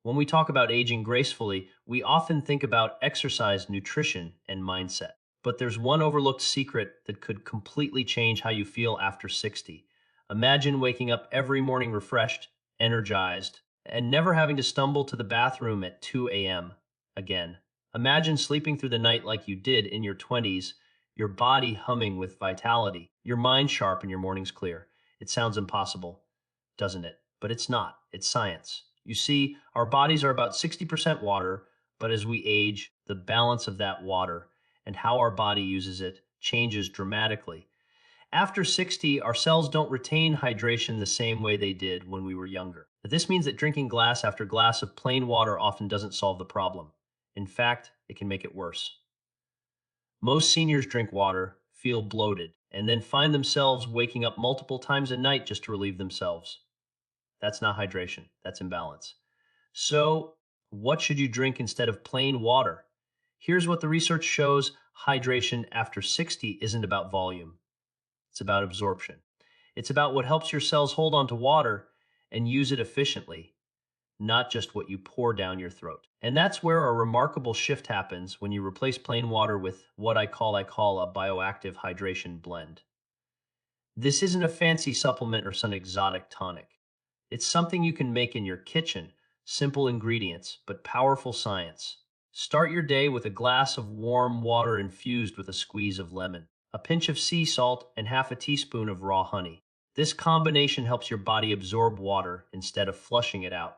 When we talk about aging gracefully, we often think about exercise, nutrition, and mindset. But there's one overlooked secret that could completely change how you feel after 60. Imagine waking up every morning refreshed, energized, and never having to stumble to the bathroom at 2 a.m. again. Imagine sleeping through the night like you did in your 20s, your body humming with vitality, your mind sharp, and your mornings clear. It sounds impossible, doesn't it? But it's not. It's science. You see, our bodies are about 60% water, but as we age, the balance of that water and how our body uses it changes dramatically. After 60, our cells don't retain hydration the same way they did when we were younger. This means that drinking glass after glass of plain water often doesn't solve the problem. In fact, it can make it worse. Most seniors drink water, feel bloated, and then find themselves waking up multiple times a night just to relieve themselves. That's not hydration, that's imbalance. So, what should you drink instead of plain water? Here's what the research shows: hydration after 60 isn't about volume, it's about absorption. It's about what helps your cells hold on to water and use it efficiently, not just what you pour down your throat. And that's where a remarkable shift happens when you replace plain water with what I call a bioactive hydration blend. This isn't a fancy supplement or some exotic tonic. It's something you can make in your kitchen, simple ingredients, but powerful science. Start your day with a glass of warm water infused with a squeeze of lemon, a pinch of sea salt, and half a teaspoon of raw honey. This combination helps your body absorb water instead of flushing it out.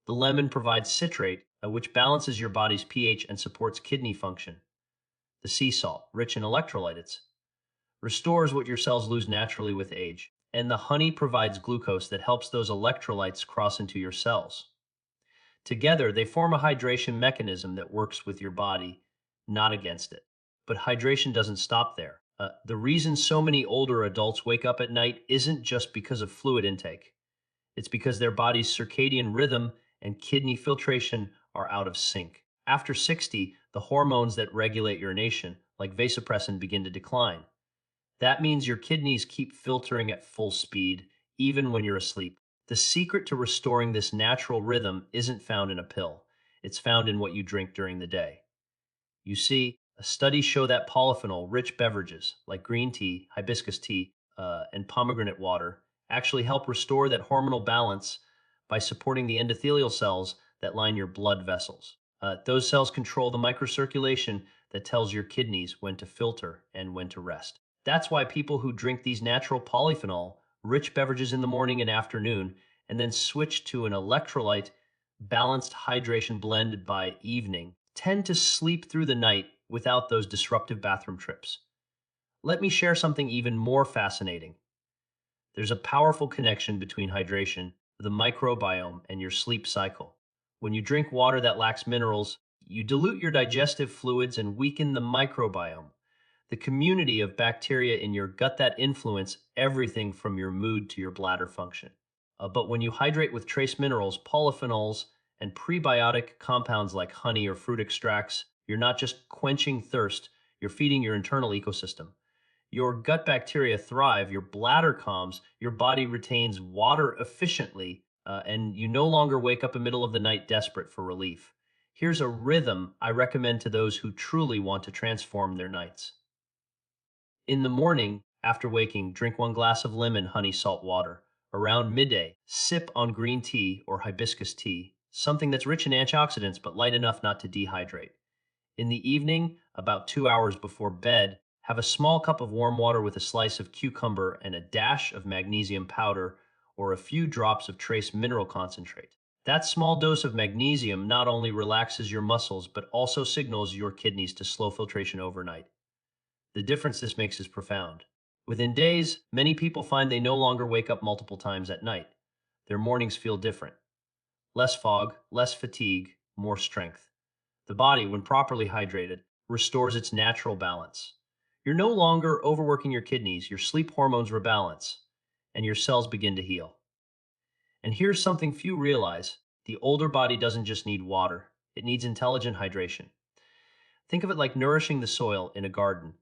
The lemon provides citrate, which balances your body's pH and supports kidney function. The sea salt, rich in electrolytes, restores what your cells lose naturally with age. And the honey provides glucose that helps those electrolytes cross into your cells. Together, they form a hydration mechanism that works with your body, not against it. But hydration doesn't stop there. The reason so many older adults wake up at night isn't just because of fluid intake. It's because their body's circadian rhythm and kidney filtration are out of sync. After 60, the hormones that regulate urination, like vasopressin, begin to decline. That means your kidneys keep filtering at full speed, even when you're asleep. The secret to restoring this natural rhythm isn't found in a pill. It's found in what you drink during the day. You see, studies show that polyphenol-rich beverages like green tea, hibiscus tea, and pomegranate water actually help restore that hormonal balance by supporting the endothelial cells that line your blood vessels. Those cells control the microcirculation that tells your kidneys when to filter and when to rest. That's why people who drink these natural polyphenol-rich beverages in the morning and afternoon and then switch to an electrolyte balanced hydration blend by evening tend to sleep through the night without those disruptive bathroom trips. Let me share something even more fascinating. There's a powerful connection between hydration, the microbiome, and your sleep cycle. When you drink water that lacks minerals, you dilute your digestive fluids and weaken the microbiome, the community of bacteria in your gut that influence everything from your mood to your bladder function. But when you hydrate with trace minerals, polyphenols, and prebiotic compounds like honey or fruit extracts, you're not just quenching thirst, you're feeding your internal ecosystem. Your gut bacteria thrive, your bladder calms, your body retains water efficiently, and you no longer wake up in the middle of the night desperate for relief. Here's a rhythm I recommend to those who truly want to transform their nights. In the morning, after waking, drink 1 glass of lemon, honey, salt water. Around midday, sip on green tea or hibiscus tea, something that's rich in antioxidants but light enough not to dehydrate. In the evening, about 2 hours before bed, have a small cup of warm water with a slice of cucumber and a dash of magnesium powder or a few drops of trace mineral concentrate. That small dose of magnesium not only relaxes your muscles but also signals your kidneys to slow filtration overnight. The difference this makes is profound. Within days, many people find they no longer wake up multiple times at night. Their mornings feel different. Less fog, less fatigue, more strength. The body, when properly hydrated, restores its natural balance. You're no longer overworking your kidneys, your sleep hormones rebalance, and your cells begin to heal. And here's something few realize: the older body doesn't just need water, it needs intelligent hydration. Think of it like nourishing the soil in a garden.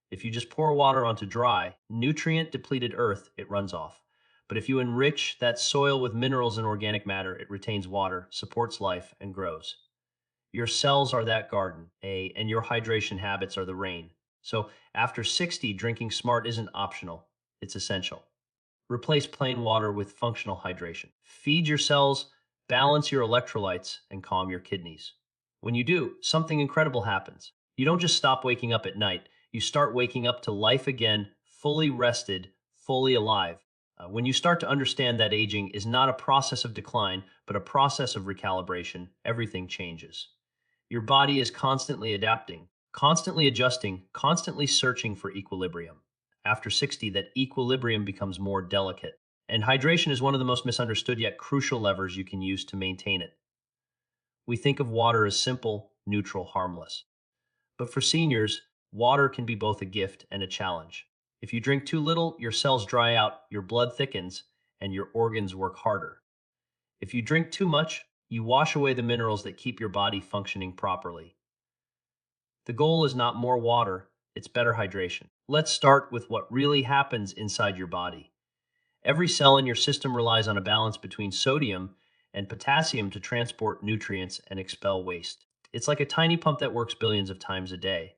If you just pour water onto dry, nutrient-depleted earth, it runs off. But if you enrich that soil with minerals and organic matter, it retains water, supports life, and grows. Your cells are that garden, and your hydration habits are the rain. So after 60, drinking smart isn't optional, it's essential. Replace plain water with functional hydration. Feed your cells, balance your electrolytes, and calm your kidneys. When you do, something incredible happens. You don't just stop waking up at night, you start waking up to life again, fully rested, fully alive. When you start to understand that aging is not a process of decline, but a process of recalibration, everything changes. Your body is constantly adapting, constantly adjusting, constantly searching for equilibrium. After 60, that equilibrium becomes more delicate. And hydration is one of the most misunderstood yet crucial levers you can use to maintain it. We think of water as simple, neutral, harmless. But for seniors, water can be both a gift and a challenge. If you drink too little, your cells dry out, your blood thickens, and your organs work harder. If you drink too much, you wash away the minerals that keep your body functioning properly. The goal is not more water, it's better hydration. Let's start with what really happens inside your body. Every cell in your system relies on a balance between sodium and potassium to transport nutrients and expel waste. It's like a tiny pump that works billions of times a day.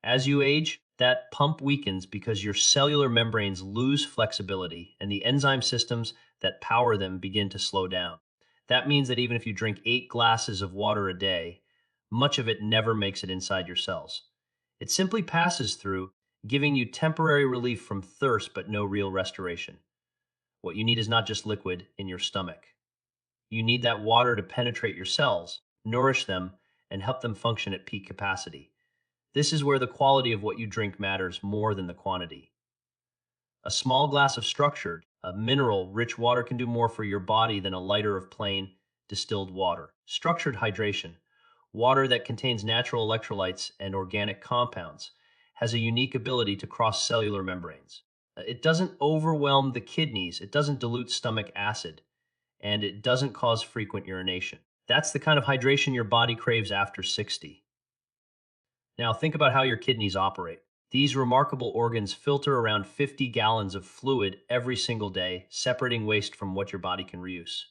As you age, that pump weakens because your cellular membranes lose flexibility and the enzyme systems that power them begin to slow down. That means that even if you drink 8 glasses of water a day, much of it never makes it inside your cells. It simply passes through, giving you temporary relief from thirst but no real restoration. What you need is not just liquid in your stomach. You need that water to penetrate your cells, nourish them, and help them function at peak capacity. This is where the quality of what you drink matters more than the quantity. A small glass of structured, mineral-rich water can do more for your body than a liter of plain, distilled water. Structured hydration, water that contains natural electrolytes and organic compounds, has a unique ability to cross cellular membranes. It doesn't overwhelm the kidneys, it doesn't dilute stomach acid, and it doesn't cause frequent urination. That's the kind of hydration your body craves after 60. Now think about how your kidneys operate. These remarkable organs filter around 50 gallons of fluid every single day, separating waste from what your body can reuse.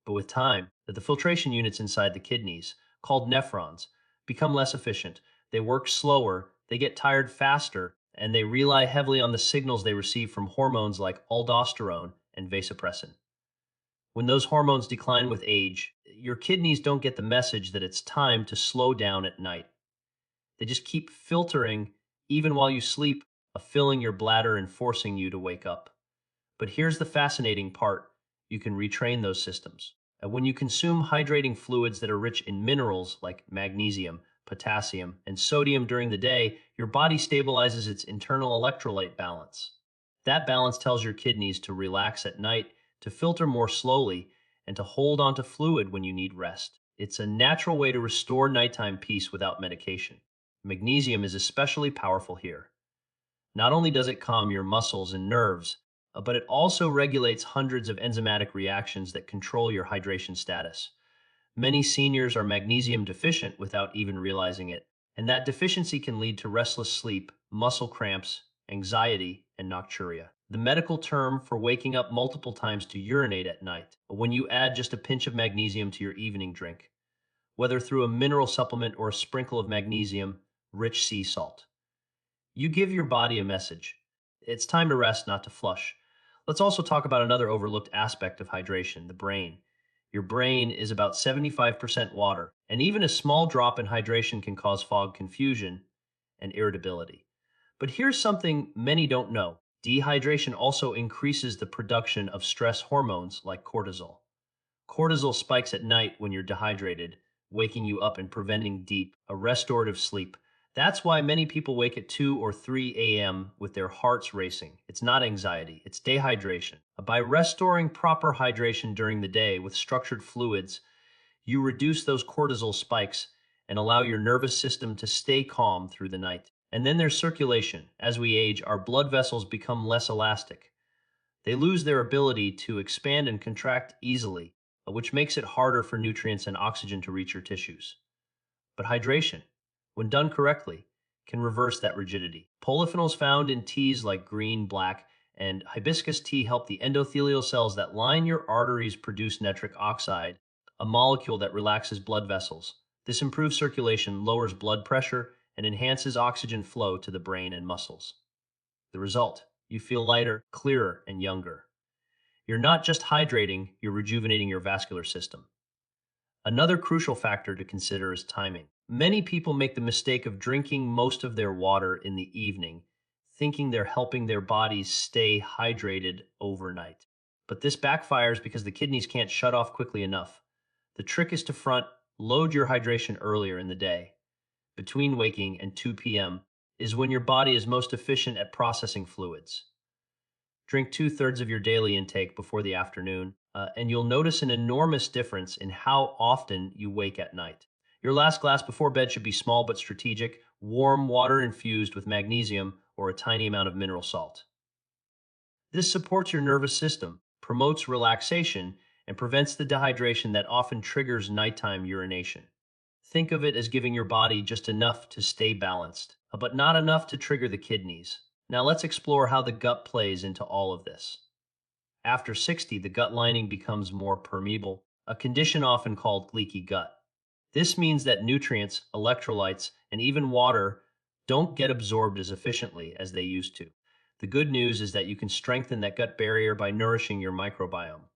But with time, the filtration units inside the kidneys, called nephrons, become less efficient. They work slower, they get tired faster, and they rely heavily on the signals they receive from hormones like aldosterone and vasopressin. When those hormones decline with age, your kidneys don't get the message that it's time to slow down at night. They just keep filtering even while you sleep, filling your bladder and forcing you to wake up. But here's the fascinating part. You can retrain those systems. When you consume hydrating fluids that are rich in minerals like magnesium, potassium, and sodium during the day, your body stabilizes its internal electrolyte balance. That balance tells your kidneys to relax at night, to filter more slowly, and to hold onto fluid when you need rest. It's a natural way to restore nighttime peace without medication. Magnesium is especially powerful here. Not only does it calm your muscles and nerves, but it also regulates hundreds of enzymatic reactions that control your hydration status. Many seniors are magnesium deficient without even realizing it, and that deficiency can lead to restless sleep, muscle cramps, anxiety, and nocturia. The medical term for waking up multiple times to urinate at night, when you add just a pinch of magnesium to your evening drink, whether through a mineral supplement or a sprinkle of magnesium-rich sea salt. You give your body a message. It's time to rest, not to flush. Let's also talk about another overlooked aspect of hydration, the brain. Your brain is about 75% water, and even a small drop in hydration can cause fog, confusion, and irritability. But here's something many don't know. Dehydration also increases the production of stress hormones like cortisol. Cortisol spikes at night when you're dehydrated, waking you up and preventing deep, a restorative sleep. That's why many people wake at 2 or 3 a.m. with their hearts racing. It's not anxiety, it's dehydration. By restoring proper hydration during the day with structured fluids, you reduce those cortisol spikes and allow your nervous system to stay calm through the night. And then there's circulation. As we age, our blood vessels become less elastic. They lose their ability to expand and contract easily, which makes it harder for nutrients and oxygen to reach your tissues. But hydration, when done correctly, can reverse that rigidity. Polyphenols found in teas like green, black, and hibiscus tea help the endothelial cells that line your arteries produce nitric oxide, a molecule that relaxes blood vessels. This improves circulation, lowers blood pressure, and enhances oxygen flow to the brain and muscles. The result, you feel lighter, clearer, and younger. You're not just hydrating, you're rejuvenating your vascular system. Another crucial factor to consider is timing. Many people make the mistake of drinking most of their water in the evening, thinking they're helping their bodies stay hydrated overnight. But this backfires because the kidneys can't shut off quickly enough. The trick is to load your hydration earlier in the day. Between waking and 2 p.m. is when your body is most efficient at processing fluids. Drink 2/3 of your daily intake before the afternoon, and you'll notice an enormous difference in how often you wake at night. Your last glass before bed should be small but strategic, warm water infused with magnesium or a tiny amount of mineral salt. This supports your nervous system, promotes relaxation, and prevents the dehydration that often triggers nighttime urination. Think of it as giving your body just enough to stay balanced, but not enough to trigger the kidneys. Now let's explore how the gut plays into all of this. After 60, the gut lining becomes more permeable, a condition often called leaky gut. This means that nutrients, electrolytes, and even water don't get absorbed as efficiently as they used to. The good news is that you can strengthen that gut barrier by nourishing your microbiome.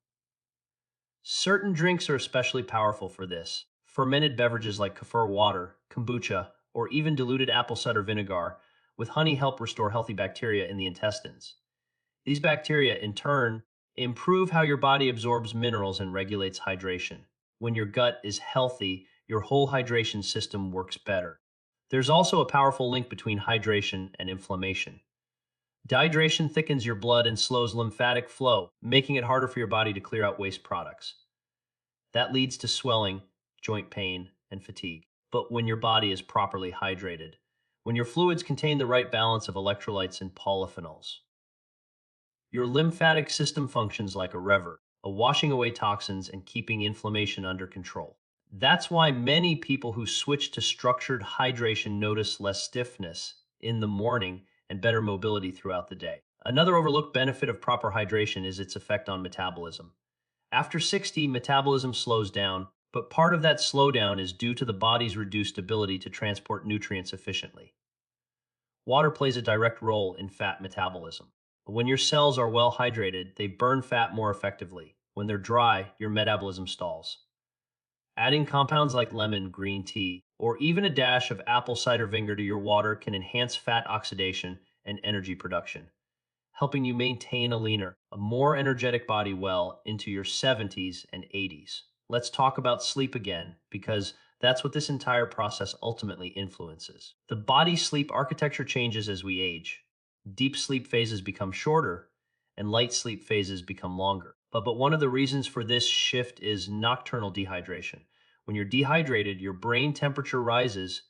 Certain drinks are especially powerful for this. Fermented beverages like kefir water, kombucha, or even diluted apple cider vinegar with honey help restore healthy bacteria in the intestines. These bacteria, in turn, improve how your body absorbs minerals and regulates hydration. When your gut is healthy, your whole hydration system works better. There's also a powerful link between hydration and inflammation. Dehydration thickens your blood and slows lymphatic flow, making it harder for your body to clear out waste products. That leads to swelling, joint pain, and fatigue. But when your body is properly hydrated, when your fluids contain the right balance of electrolytes and polyphenols, your lymphatic system functions like a river, washing away toxins and keeping inflammation under control. That's why many people who switch to structured hydration notice less stiffness in the morning and better mobility throughout the day. Another overlooked benefit of proper hydration is its effect on metabolism. After 60, metabolism slows down, but part of that slowdown is due to the body's reduced ability to transport nutrients efficiently. Water plays a direct role in fat metabolism. When your cells are well hydrated, they burn fat more effectively. When they're dry, your metabolism stalls. Adding compounds like lemon, green tea, or even a dash of apple cider vinegar to your water can enhance fat oxidation and energy production, helping you maintain a leaner, a more energetic body well into your 70s and 80s. Let's talk about sleep again, because that's what this entire process ultimately influences. The body's sleep architecture changes as we age. Deep sleep phases become shorter, and light sleep phases become longer. But one of the reasons for this shift is nocturnal dehydration. When you're dehydrated, your brain temperature rises,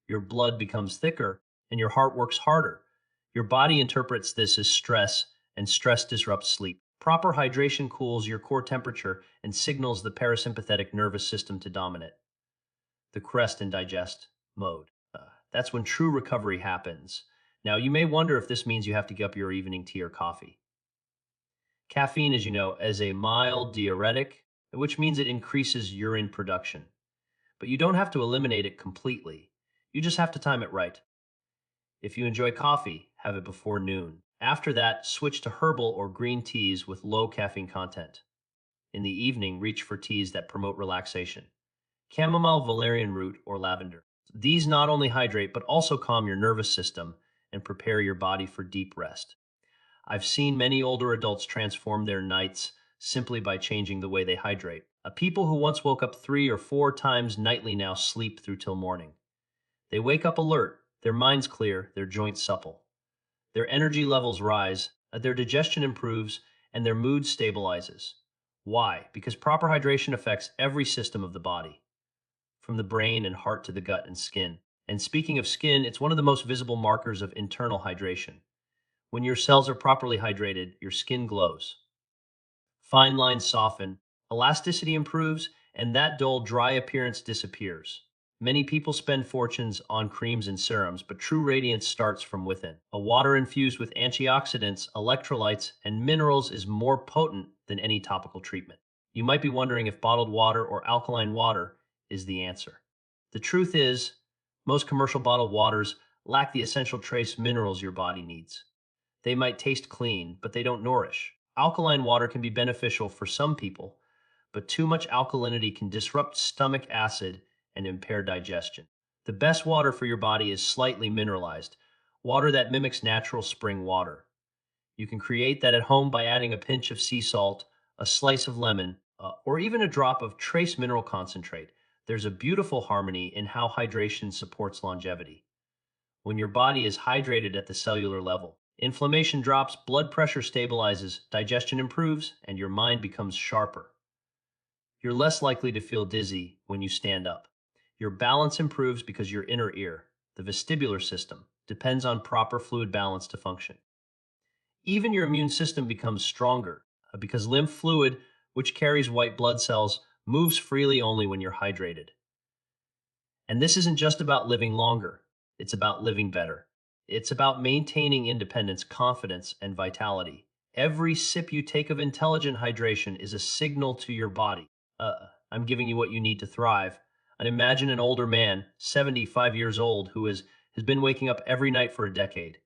your blood becomes thicker, and your heart works harder. Your body interprets this as stress, and stress disrupts sleep. Proper hydration cools your core temperature and signals the parasympathetic nervous system to dominate, the rest and digest mode. That's when true recovery happens. Now, you may wonder if this means you have to give up your evening tea or coffee. Caffeine, as you know, is a mild diuretic, which means it increases urine production. But you don't have to eliminate it completely. You just have to time it right. If you enjoy coffee, have it before noon. After that, switch to herbal or green teas with low caffeine content. In the evening, reach for teas that promote relaxation. Chamomile, valerian root, or lavender. These not only hydrate, but also calm your nervous system and prepare your body for deep rest. I've seen many older adults transform their nights simply by changing the way they hydrate. People who once woke up 3 or 4 times nightly now sleep through till morning. They wake up alert, their minds clear, their joints supple. Their energy levels rise, their digestion improves, and their mood stabilizes. Why? Because proper hydration affects every system of the body, from the brain and heart to the gut and skin. And speaking of skin, it's one of the most visible markers of internal hydration. When your cells are properly hydrated, your skin glows. Fine lines soften, elasticity improves, and that dull, dry appearance disappears. Many people spend fortunes on creams and serums, but true radiance starts from within. A water infused with antioxidants, electrolytes, and minerals is more potent than any topical treatment. You might be wondering if bottled water or alkaline water is the answer. The truth is, most commercial bottled waters lack the essential trace minerals your body needs. They might taste clean, but they don't nourish. Alkaline water can be beneficial for some people, but too much alkalinity can disrupt stomach acid and impair digestion. The best water for your body is slightly mineralized, water that mimics natural spring water. You can create that at home by adding a pinch of sea salt, a slice of lemon, or even a drop of trace mineral concentrate. There's a beautiful harmony in how hydration supports longevity. When your body is hydrated at the cellular level, inflammation drops, blood pressure stabilizes, digestion improves, and your mind becomes sharper. You're less likely to feel dizzy when you stand up. Your balance improves because your inner ear, the vestibular system, depends on proper fluid balance to function. Even your immune system becomes stronger because lymph fluid, which carries white blood cells, moves freely only when you're hydrated. And this isn't just about living longer, it's about living better. It's about maintaining independence, confidence, and vitality. Every sip you take of intelligent hydration is a signal to your body. I'm giving you what you need to thrive. And imagine an older man, 75 years old, who has been waking up every night for a decade.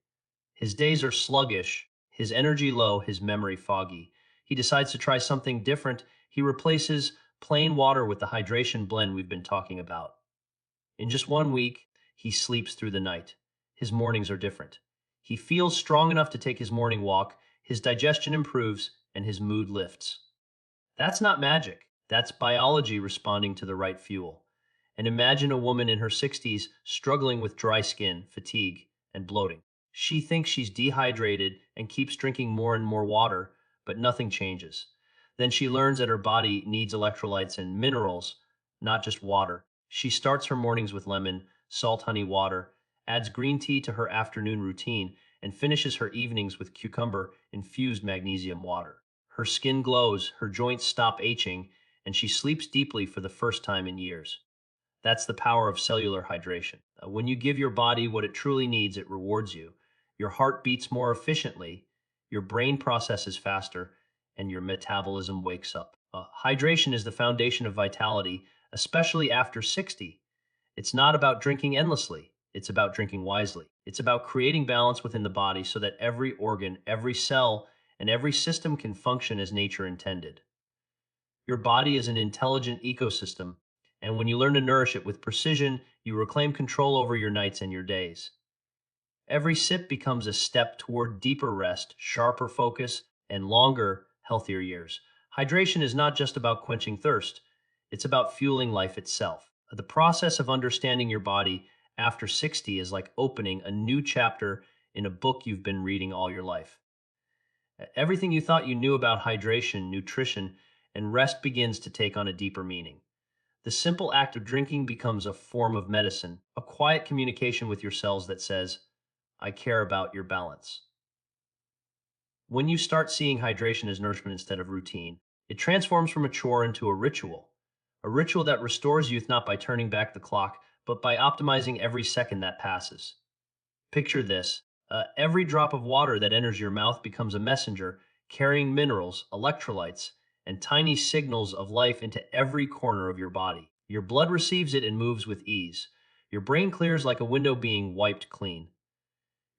His days are sluggish, his energy low, his memory foggy. He decides to try something different. He replaces plain water with the hydration blend we've been talking about. In just 1 week, he sleeps through the night. His mornings are different. He feels strong enough to take his morning walk, his digestion improves, and his mood lifts. That's not magic. That's biology responding to the right fuel. And imagine a woman in her 60s struggling with dry skin, fatigue, and bloating. She thinks she's dehydrated and keeps drinking more and more water, but nothing changes. Then she learns that her body needs electrolytes and minerals, not just water. She starts her mornings with lemon, salt honey water, adds green tea to her afternoon routine, and finishes her evenings with cucumber-infused magnesium water. Her skin glows, her joints stop aching, and she sleeps deeply for the first time in years. That's the power of cellular hydration. When you give your body what it truly needs, it rewards you. Your heart beats more efficiently, your brain processes faster, and your metabolism wakes up. Hydration is the foundation of vitality, especially after 60. It's not about drinking endlessly. It's about drinking wisely. It's about creating balance within the body so that every organ, every cell, and every system can function as nature intended. Your body is an intelligent ecosystem, and when you learn to nourish it with precision, you reclaim control over your nights and your days. Every sip becomes a step toward deeper rest, sharper focus, and longer, healthier years. Hydration is not just about quenching thirst, it's about fueling life itself. The process of understanding your body after 60 is like opening a new chapter in a book you've been reading all your life. Everything you thought you knew about hydration, nutrition, and rest begins to take on a deeper meaning. The simple act of drinking becomes a form of medicine, a quiet communication with your cells that says, I care about your balance. When you start seeing hydration as nourishment instead of routine, it transforms from a chore into a ritual that restores youth not by turning back the clock, but by optimizing every second that passes. Picture this. Every drop of water that enters your mouth becomes a messenger, carrying minerals, electrolytes, and tiny signals of life into every corner of your body. Your blood receives it and moves with ease. Your brain clears like a window being wiped clean.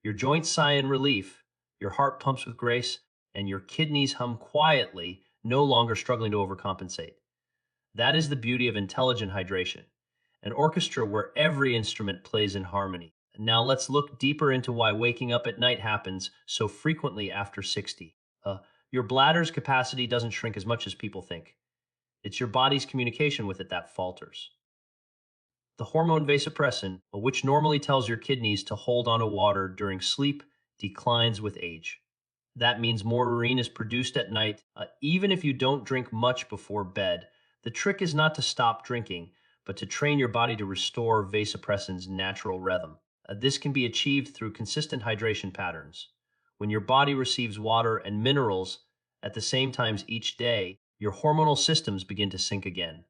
Your joints sigh in relief, your heart pumps with grace, and your kidneys hum quietly, no longer struggling to overcompensate. That is the beauty of intelligent hydration, an orchestra where every instrument plays in harmony. Now let's look deeper into why waking up at night happens so frequently after 60. Your bladder's capacity doesn't shrink as much as people think. It's your body's communication with it that falters. The hormone vasopressin, which normally tells your kidneys to hold on to water during sleep, declines with age. That means more urine is produced at night, even if you don't drink much before bed. The trick is not to stop drinking, but to train your body to restore vasopressin's natural rhythm. This can be achieved through consistent hydration patterns. When your body receives water and minerals at the same times each day, your hormonal systems begin to sync again.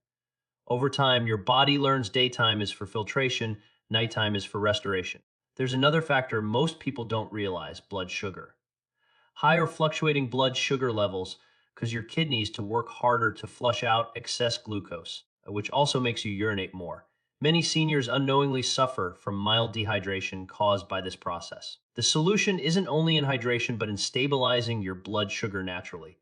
Over time, your body learns daytime is for filtration, nighttime is for restoration. There's another factor most people don't realize: blood sugar. High or fluctuating blood sugar levels cause your kidneys to work harder to flush out excess glucose, which also makes you urinate more. Many seniors unknowingly suffer from mild dehydration caused by this process. The solution isn't only in hydration, but in stabilizing your blood sugar naturally.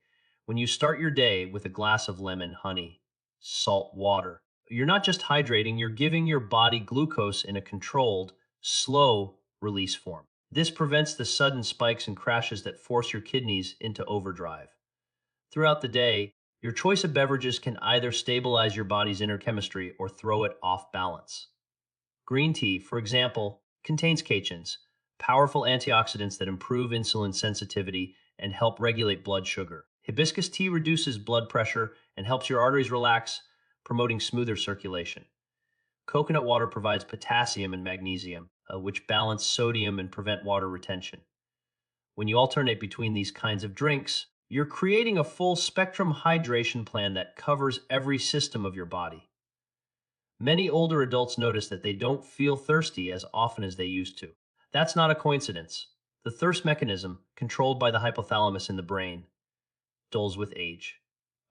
When you start your day with a glass of lemon, honey, salt water, you're not just hydrating, you're giving your body glucose in a controlled, slow release form. This prevents the sudden spikes and crashes that force your kidneys into overdrive. Throughout the day, your choice of beverages can either stabilize your body's inner chemistry or throw it off balance. Green tea, for example, contains catechins, powerful antioxidants that improve insulin sensitivity and help regulate blood sugar. Hibiscus tea reduces blood pressure and helps your arteries relax, promoting smoother circulation. Coconut water provides potassium and magnesium, which balance sodium and prevent water retention. When you alternate between these kinds of drinks, you're creating a full spectrum hydration plan that covers every system of your body. Many older adults notice that they don't feel thirsty as often as they used to. That's not a coincidence. The thirst mechanism, controlled by the hypothalamus in the brain, dulls with age.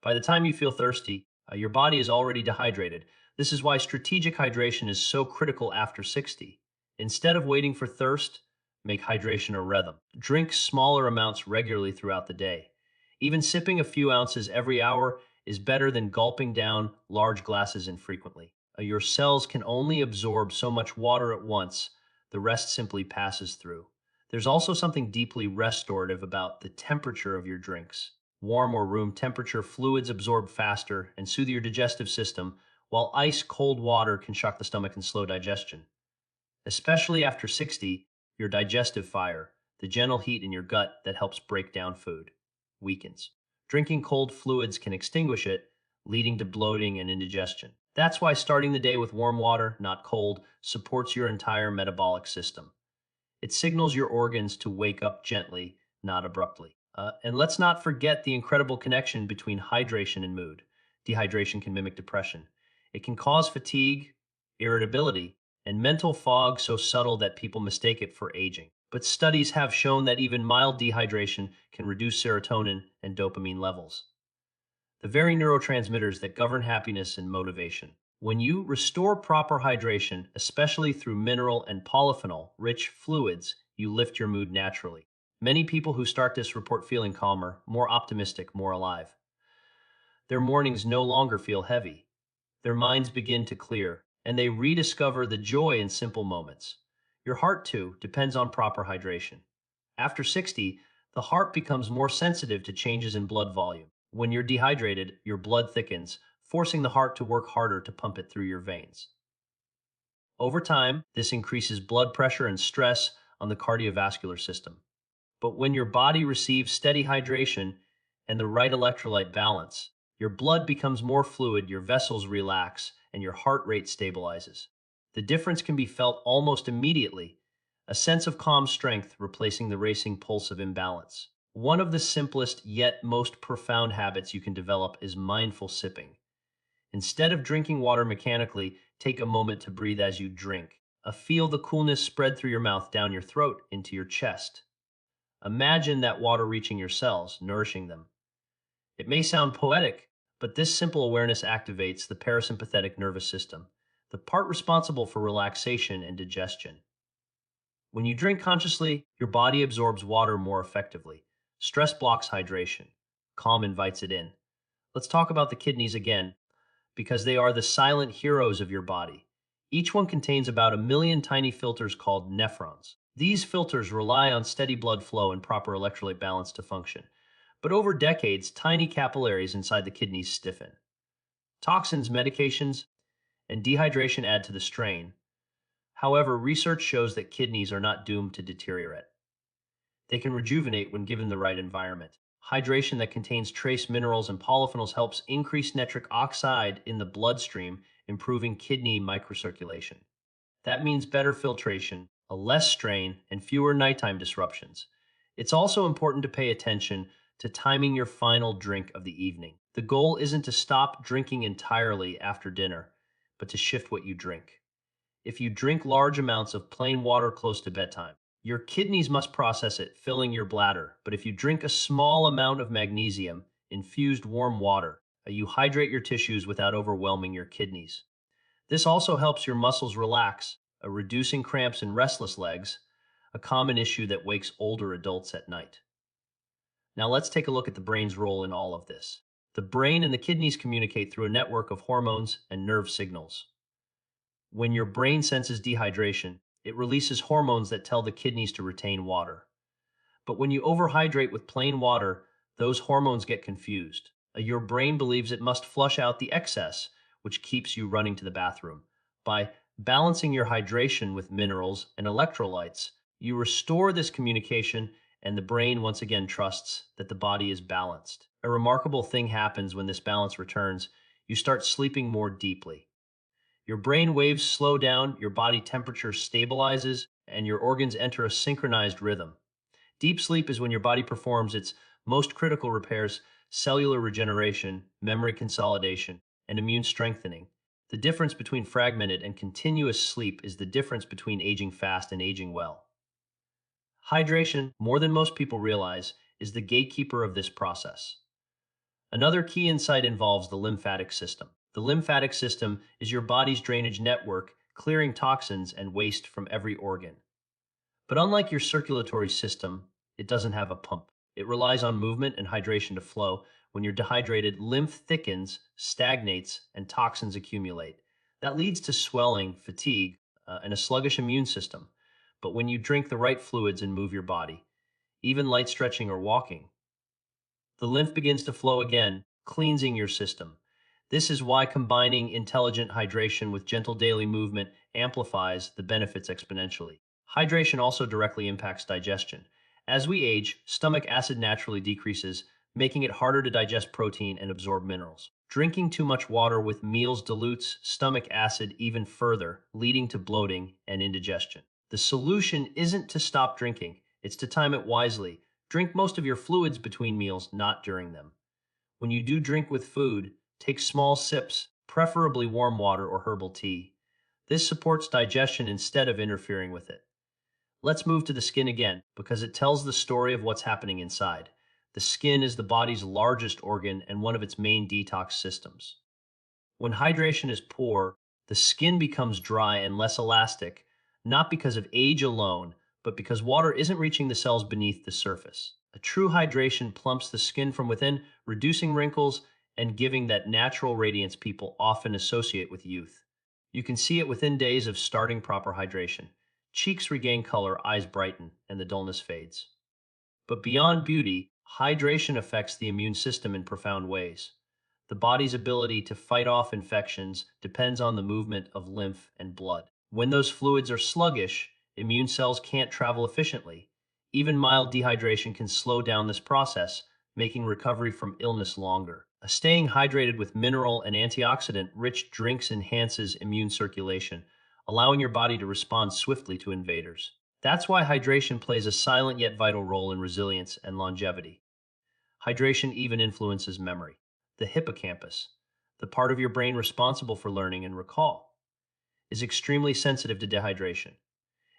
By the time you feel thirsty, your body is already dehydrated. This is why strategic hydration is so critical after 60. Instead of waiting for thirst, make hydration a rhythm. Drink smaller amounts regularly throughout the day. Even sipping a few ounces every hour is better than gulping down large glasses infrequently. Your cells can only absorb so much water at once, the rest simply passes through. There's also something deeply restorative about the temperature of your drinks. Warm or room temperature fluids absorb faster and soothe your digestive system, while ice-cold water can shock the stomach and slow digestion. Especially after 60, your digestive fire, the gentle heat in your gut that helps break down food, weakens. Drinking cold fluids can extinguish it, leading to bloating and indigestion. That's why starting the day with warm water, not cold, supports your entire metabolic system. It signals your organs to wake up gently, not abruptly. And let's not forget the incredible connection between hydration and mood. Dehydration can mimic depression. It can cause fatigue, irritability, and mental fog so subtle that people mistake it for aging. But studies have shown that even mild dehydration can reduce serotonin and dopamine levels, the very neurotransmitters that govern happiness and motivation. When you restore proper hydration, especially through mineral and polyphenol-rich fluids, you lift your mood naturally. Many people who start this report feeling calmer, more optimistic, more alive. Their mornings no longer feel heavy. Their minds begin to clear, and they rediscover the joy in simple moments. Your heart, too, depends on proper hydration. After 60, the heart becomes more sensitive to changes in blood volume. When you're dehydrated, your blood thickens, forcing the heart to work harder to pump it through your veins. Over time, this increases blood pressure and stress on the cardiovascular system. But when your body receives steady hydration and the right electrolyte balance, your blood becomes more fluid, your vessels relax, and your heart rate stabilizes. The difference can be felt almost immediately, a sense of calm strength replacing the racing pulse of imbalance. One of the simplest yet most profound habits you can develop is mindful sipping. Instead of drinking water mechanically, take a moment to breathe as you drink. Feel the coolness spread through your mouth, down your throat, into your chest. Imagine that water reaching your cells, nourishing them. It may sound poetic, but this simple awareness activates the parasympathetic nervous system, the part responsible for relaxation and digestion. When you drink consciously, your body absorbs water more effectively. Stress blocks hydration. Calm invites it in. Let's talk about the kidneys again, because they are the silent heroes of your body. Each one contains about 1 million tiny filters called nephrons. These filters rely on steady blood flow and proper electrolyte balance to function. But over decades, tiny capillaries inside the kidneys stiffen. Toxins, medications, and dehydration add to the strain. However, research shows that kidneys are not doomed to deteriorate. They can rejuvenate when given the right environment. Hydration that contains trace minerals and polyphenols helps increase nitric oxide in the bloodstream, improving kidney microcirculation. That means better filtration, a less strain, and fewer nighttime disruptions. It's also important to pay attention to timing your final drink of the evening. The goal isn't to stop drinking entirely after dinner, but to shift what you drink. If you drink large amounts of plain water close to bedtime, your kidneys must process it, filling your bladder. But if you drink a small amount of magnesium, infused warm water, you hydrate your tissues without overwhelming your kidneys. This also helps your muscles relax, reducing cramps and restless legs, a common issue that wakes older adults at night. Now let's take a look at the brain's role in all of this. The brain and the kidneys communicate through a network of hormones and nerve signals. When your brain senses dehydration, it releases hormones that tell the kidneys to retain water. But when you overhydrate with plain water, those hormones get confused. Your brain believes it must flush out the excess, which keeps you running to the bathroom. By balancing your hydration with minerals and electrolytes, you restore this communication, and the brain once again trusts that the body is balanced. A remarkable thing happens when this balance returns. You start sleeping more deeply. Your brain waves slow down, your body temperature stabilizes, and your organs enter a synchronized rhythm. Deep sleep is when your body performs its most critical repairs: cellular regeneration, memory consolidation, and immune strengthening. The difference between fragmented and continuous sleep is the difference between aging fast and aging well. Hydration, more than most people realize, is the gatekeeper of this process. Another key insight involves the lymphatic system. The lymphatic system is your body's drainage network, clearing toxins and waste from every organ. But unlike your circulatory system, it doesn't have a pump. It relies on movement and hydration to flow. When you're dehydrated, lymph thickens, stagnates, and toxins accumulate. That leads to swelling, fatigue, and a sluggish immune system. But when you drink the right fluids and move your body, even light stretching or walking, the lymph begins to flow again, cleansing your system. This is why combining intelligent hydration with gentle daily movement amplifies the benefits exponentially. Hydration also directly impacts digestion. As we age, stomach acid naturally decreases, making it harder to digest protein and absorb minerals. Drinking too much water with meals dilutes stomach acid even further, leading to bloating and indigestion. The solution isn't to stop drinking, it's to time it wisely. Drink most of your fluids between meals, not during them. When you do drink with food, take small sips, preferably warm water or herbal tea. This supports digestion instead of interfering with it. Let's move to the skin again, because it tells the story of what's happening inside. The skin is the body's largest organ and one of its main detox systems. When hydration is poor, the skin becomes dry and less elastic, not because of age alone, but because water isn't reaching the cells beneath the surface. A true hydration plumps the skin from within, reducing wrinkles and giving that natural radiance people often associate with youth. You can see it within days of starting proper hydration. Cheeks regain color, eyes brighten, and the dullness fades. But beyond beauty, hydration affects the immune system in profound ways. The body's ability to fight off infections depends on the movement of lymph and blood. When those fluids are sluggish, immune cells can't travel efficiently. Even mild dehydration can slow down this process, making recovery from illness longer. Staying hydrated with mineral and antioxidant-rich drinks enhances immune circulation, allowing your body to respond swiftly to invaders. That's why hydration plays a silent yet vital role in resilience and longevity. Hydration even influences memory. The hippocampus, the part of your brain responsible for learning and recall, is extremely sensitive to dehydration.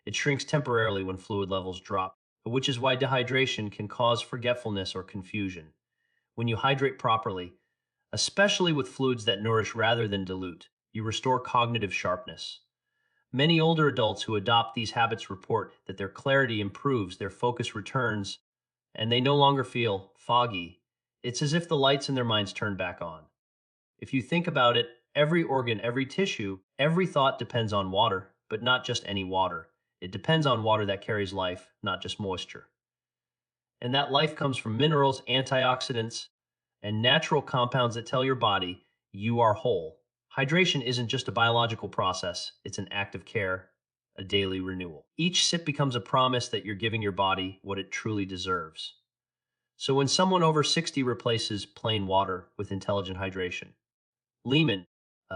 It shrinks temporarily when fluid levels drop, which is why dehydration can cause forgetfulness or confusion. When you hydrate properly, especially with fluids that nourish rather than dilute, you restore cognitive sharpness. Many older adults who adopt these habits report that their clarity improves, their focus returns, and they no longer feel foggy. It's as if the lights in their minds turn back on. If you think about it, every organ, every tissue, every thought depends on water, but not just any water. It depends on water that carries life, not just moisture. And that life comes from minerals, antioxidants, and natural compounds that tell your body you are whole. Hydration isn't just a biological process, it's an act of care, a daily renewal. Each sip becomes a promise that you're giving your body what it truly deserves. So when someone over 60 replaces plain water with intelligent hydration, lemon,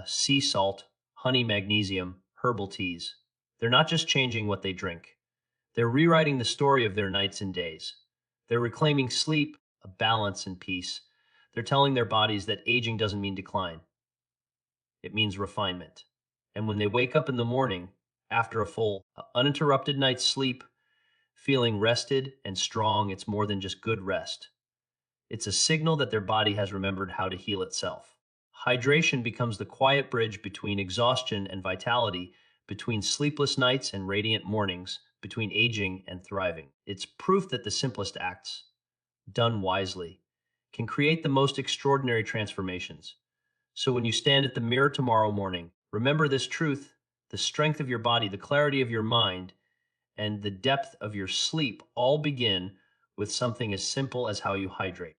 sea salt, honey, magnesium, herbal teas, they're not just changing what they drink. They're rewriting the story of their nights and days. They're reclaiming sleep, a balance, and peace. They're telling their bodies that aging doesn't mean decline, it means refinement. And when they wake up in the morning, after a full, uninterrupted night's sleep, feeling rested and strong, it's more than just good rest. It's a signal that their body has remembered how to heal itself. Hydration becomes the quiet bridge between exhaustion and vitality, between sleepless nights and radiant mornings, between aging and thriving. It's proof that the simplest acts, done wisely, can create the most extraordinary transformations. So when you stand at the mirror tomorrow morning, remember this truth: the strength of your body, the clarity of your mind, and the depth of your sleep all begin with something as simple as how you hydrate.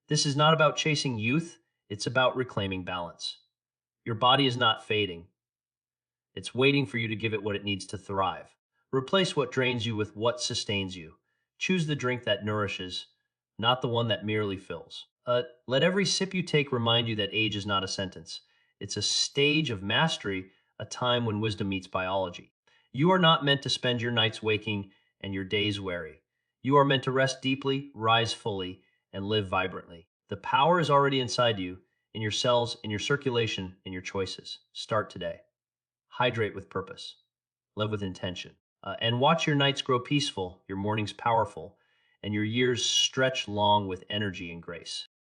This is not about chasing youth, it's about reclaiming balance. Your body is not fading, it's waiting for you to give it what it needs to thrive. Replace what drains you with what sustains you. Choose the drink that nourishes, not the one that merely fills. Let every sip you take remind you that age is not a sentence. It's a stage of mastery, a time when wisdom meets biology. You are not meant to spend your nights waking and your days weary. You are meant to rest deeply, rise fully, and live vibrantly. The power is already inside you, in your cells, in your circulation, in your choices. Start today. Hydrate with purpose. Live with intention. And watch your nights grow peaceful, your mornings powerful, and your years stretch long with energy and grace.